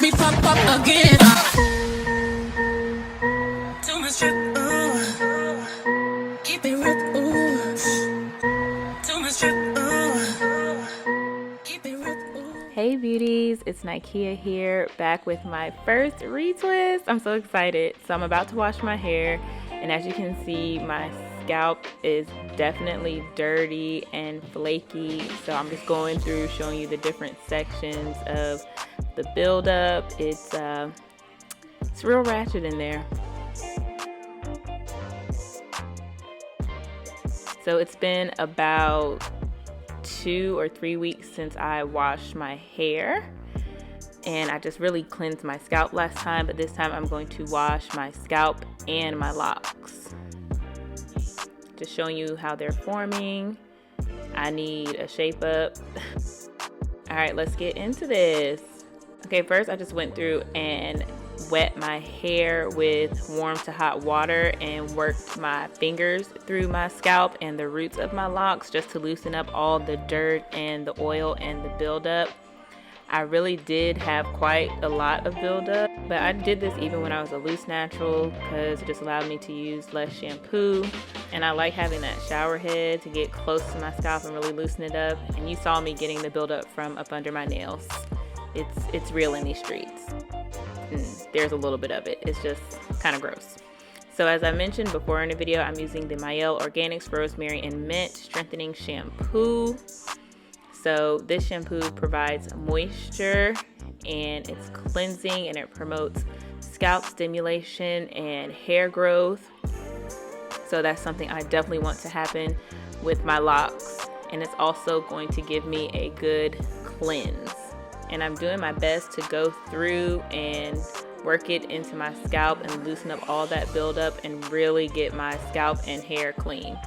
Me pop up again. Too much drip, ooh. Keep it rip, ooh. Too much drip, ooh. Keep it rip, ooh. Hey beauties, it's Nikea here, back with my first retwist. I'm so excited. So I'm about to wash my hair, and as you can see, my scalp is definitely dirty and flaky. So I'm just going through showing you the different sections of the buildup. It's real ratchet in there. So it's been about 2 or 3 weeks since I washed my hair, and I just really cleansed my scalp last time, but this time I'm going to wash my scalp and my locks. Just showing you how they're forming. I need a shape up. All right, let's get into this. Okay, first I just went through and wet my hair with warm to hot water and worked my fingers through my scalp and the roots of my locks just to loosen up all the dirt and the oil and the buildup. I really did have quite a lot of buildup, but I did this even when I was a loose natural because it just allowed me to use less shampoo, and I like having that shower head to get close to my scalp and really loosen it up. And you saw me getting the buildup from up under my nails. It's real in these streets. There's a little bit of it. It's just kind of gross. So as I mentioned before in the video, I'm using the Mielle Organics Rosemary and Mint Strengthening Shampoo. So this shampoo provides moisture and it's cleansing, and it promotes scalp stimulation and hair growth. So that's something I definitely want to happen with my locks. And it's also going to give me a good cleanse. And I'm doing my best to go through and work it into my scalp and loosen up all that buildup and really get my scalp and hair clean.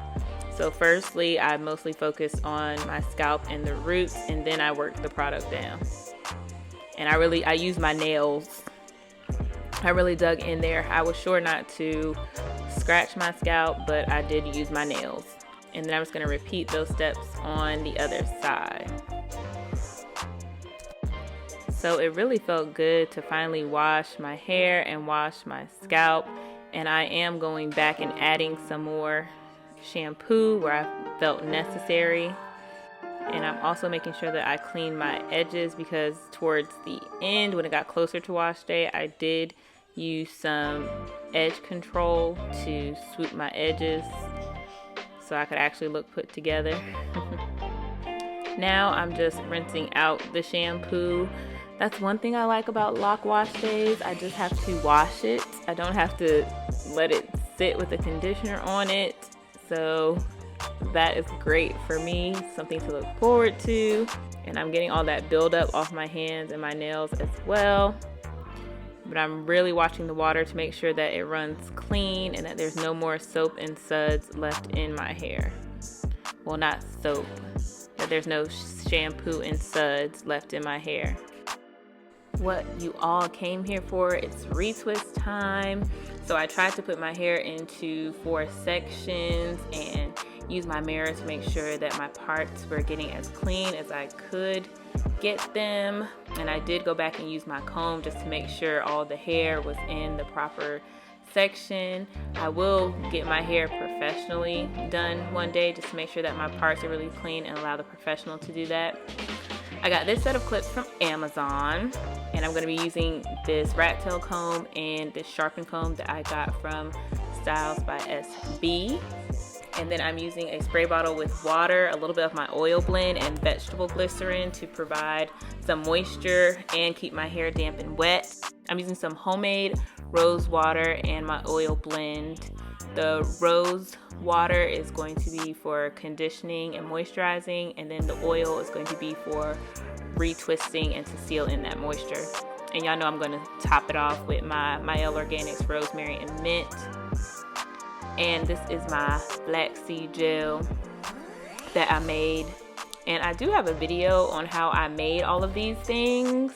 So firstly, I mostly focus on my scalp and the roots, and then I work the product down. And I use my nails. I really dug in there. I was sure not to scratch my scalp, but I did use my nails. And then I'm just going to repeat those steps on the other side. So it really felt good to finally wash my hair and wash my scalp. And I am going back and adding some more shampoo where I felt necessary. And I'm also making sure that I clean my edges, because towards the end, when it got closer to wash day, I did use some edge control to swoop my edges so I could actually look put together. Now I'm just rinsing out the shampoo. That's one thing I like about lock wash days. I just have to wash it. I don't have to let it sit with a conditioner on it. So that is great for me, something to look forward to. And I'm getting all that buildup off my hands and my nails as well. But I'm really watching the water to make sure that it runs clean and that there's no more soap and suds left in my hair. Well, not soap, that there's no shampoo and suds left in my hair. What you all came here for, it's retwist time. So I tried to put my hair into 4 sections and use my mirror to make sure that my parts were getting as clean as I could get them. And I did go back and use my comb just to make sure all the hair was in the proper section. I will get my hair professionally done one day just to make sure that my parts are really clean and allow the professional to do that. I got this set of clips from Amazon, and I'm going to be using this rat tail comb and this sharpen comb that I got from Styles by SB. And then I'm using a spray bottle with water, a little bit of my oil blend, and vegetable glycerin to provide some moisture and keep my hair damp and wet. I'm using some homemade rose water and my oil blend. The rose water is going to be for conditioning and moisturizing, and then the oil is going to be for retwisting and to seal in that moisture. And y'all know I'm going to top it off with my Mielle Organics Rosemary and Mint. And this is my Flaxseed Gel that I made. And I do have a video on how I made all of these things,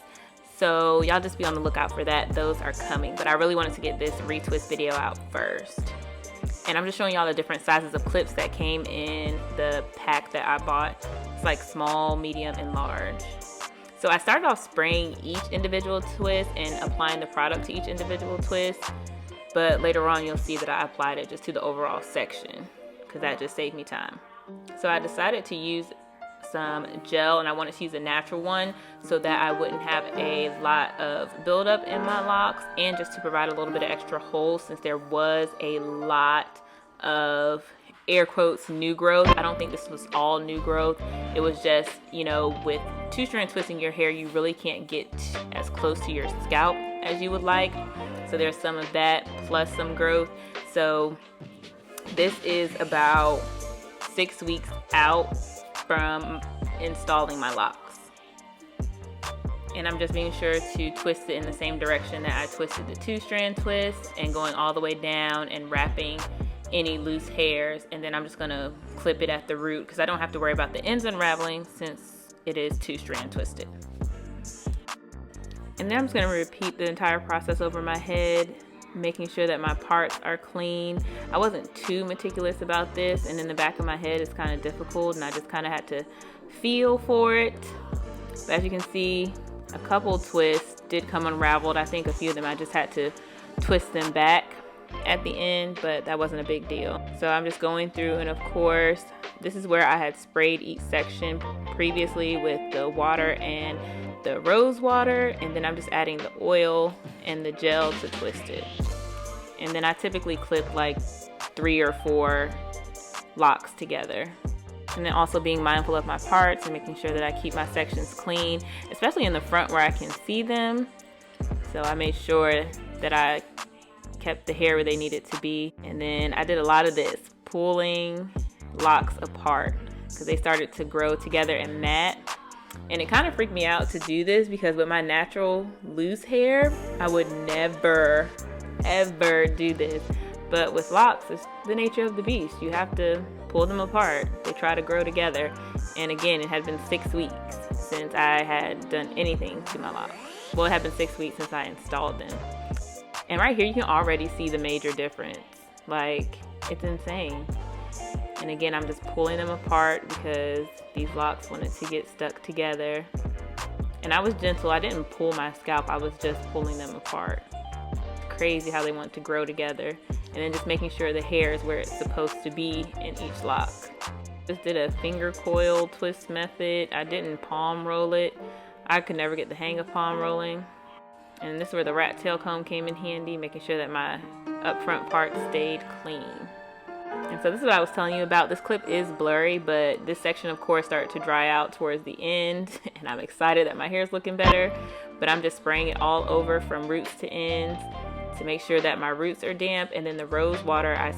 so y'all just be on the lookout for that. Those are coming, but I really wanted to get this retwist video out first. And I'm just showing y'all the different sizes of clips that came in the pack that I bought. It's like small, medium, and large. So I started off spraying each individual twist and applying the product to each individual twist, but later on you'll see that I applied it just to the overall section because that just saved me time. So I decided to use some gel, and I wanted to use a natural one so that I wouldn't have a lot of buildup in my locks, and just to provide a little bit of extra hold since there was a lot of air quotes new growth. I don't think this was all new growth. It was just, you know, with two-strand twisting your hair, you really can't get as close to your scalp as you would like. So there's some of that plus some growth. So this is about 6 weeks out from installing my locks. And I'm just being sure to twist it in the same direction that I twisted the two-strand twist, and going all the way down and wrapping any loose hairs, and then I'm just gonna clip it at the root because I don't have to worry about the ends unraveling since it is two-strand twisted. And then I'm just gonna repeat the entire process over my head, making sure that my parts are clean. I wasn't too meticulous about this, and in the back of my head it's kind of difficult, and I just kind of had to feel for it. But as you can see, a couple twists did come unraveled. I think a few of them I just had to twist them back at the end, but that wasn't a big deal. So I'm just going through, and of course this is where I had sprayed each section previously with the water and the rose water, and then I'm just adding the oil and the gel to twist it. And then I typically clip like 3 or 4 locks together. And then also being mindful of my parts and making sure that I keep my sections clean, especially in the front where I can see them. So I made sure that I kept the hair where they needed to be. And then I did a lot of this, pulling locks apart because they started to grow together and mat. And it kind of freaked me out to do this because with my natural loose hair, I would never, ever do this. But with locks, it's the nature of the beast. You have to pull them apart. They try to grow together. And again, it had been 6 weeks since I had done anything to my locks. Well, it had been 6 weeks since I installed them. And right here, you can already see the major difference. Like, it's insane. And again, I'm just pulling them apart because these locks wanted to get stuck together. And I was gentle. I didn't pull my scalp. I was just pulling them apart. It's crazy how they want to grow together. And then just making sure the hair is where it's supposed to be in each lock. Just did a finger coil twist method. I didn't palm roll it. I could never get the hang of palm rolling. And this is where the rat tail comb came in handy, making sure that my up front part stayed clean. And so this is what I was telling you about. This clip is blurry, but this section of course started to dry out towards the end, and I'm excited that my hair is looking better. But I'm just spraying it all over from roots to ends to make sure that my roots are damp, and then the rose water I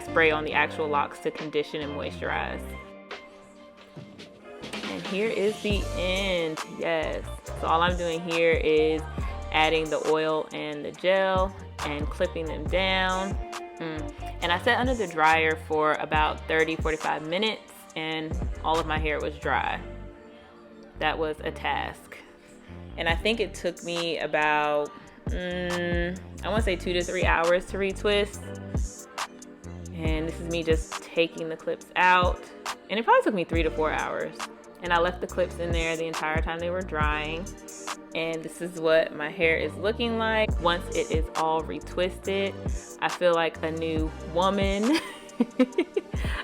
spray on the actual locks to condition and moisturize. And here is the end. Yes. So all I'm doing here is adding the oil and the gel and clipping them down. And I set under the dryer for about 30-45 minutes, and all of my hair was dry. That was a task. And I think it took me about, I want to say 2 to 3 hours to retwist. And this is me just taking the clips out. And it probably took me 3 to 4 hours. And I left the clips in there the entire time they were drying. And this is what my hair is looking like once it is all retwisted. I feel like a new woman.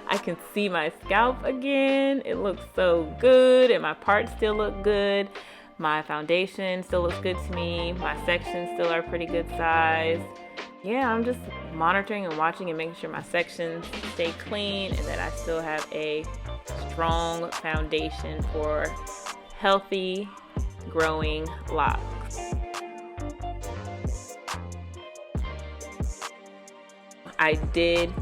I can see my scalp again. It looks so good, and my parts still look good. My foundation still looks good to me. My sections still are pretty good size. Yeah, I'm just monitoring and watching and making sure my sections stay clean and that I still have a strong foundation for healthy growing locks. I did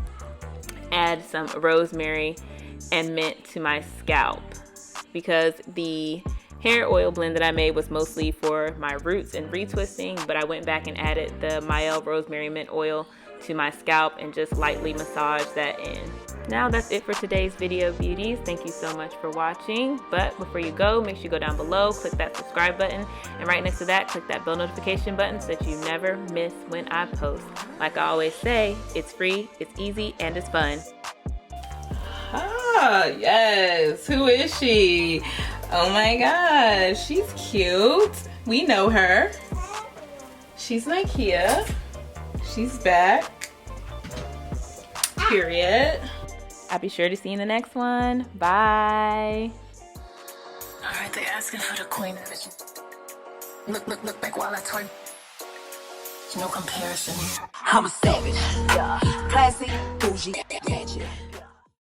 add some rosemary and mint to my scalp because the hair oil blend that I made was mostly for my roots and retwisting, but I went back and added the Mielle rosemary mint oil to my scalp and just lightly massaged that in. Now that's it for today's video, beauties. Thank you so much for watching. But before you go, make sure you go down below, click that subscribe button, and right next to that, click that bell notification button so that you never miss when I post. Like I always say, it's free, it's easy, and it's fun. Ah, yes. Who is she? Oh my gosh, she's cute. We know her. She's Nikea. She's back. Period. I'll be sure to see you in the next one. Bye. Alright, they asking for the queen. Look back while I twerk. No comparison. I'm a savage. Yeah. Classy, bougie, gadget.